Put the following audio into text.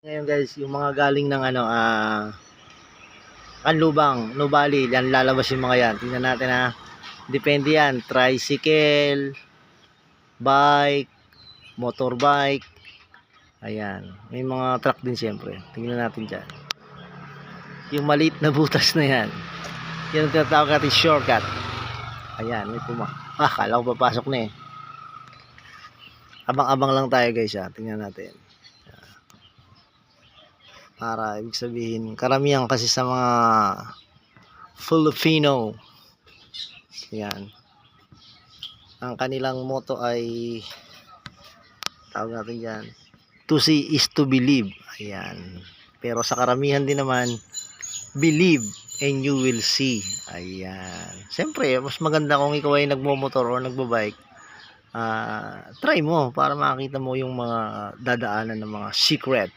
Ngayon guys, yung mga galing ng Kanlubang, Nubali, yan lalabas yung mga yan. Tingnan natin ha. Depende yan, tricycle, bike, motorbike. Ayan, may mga truck din siyempre. Tingnan natin dyan. Yung maliit na butas na yan. Yan ang tinatawag natin shortcut. Ayan, may kala ko papasok na eh. Abang-abang lang tayo guys ha. Tingnan natin. Para ibig sabihin, karamihan kasi sa mga Filipino, yan, ang kanilang motto ay, tawag natin dyan, to see is to believe. Ayan. Pero sa karamihan din naman, believe and you will see. Ayan. Siyempre, mas maganda kung ikaw ay nagmomotor o nagbabike, try mo para makita mo yung mga dadaanan ng mga secret.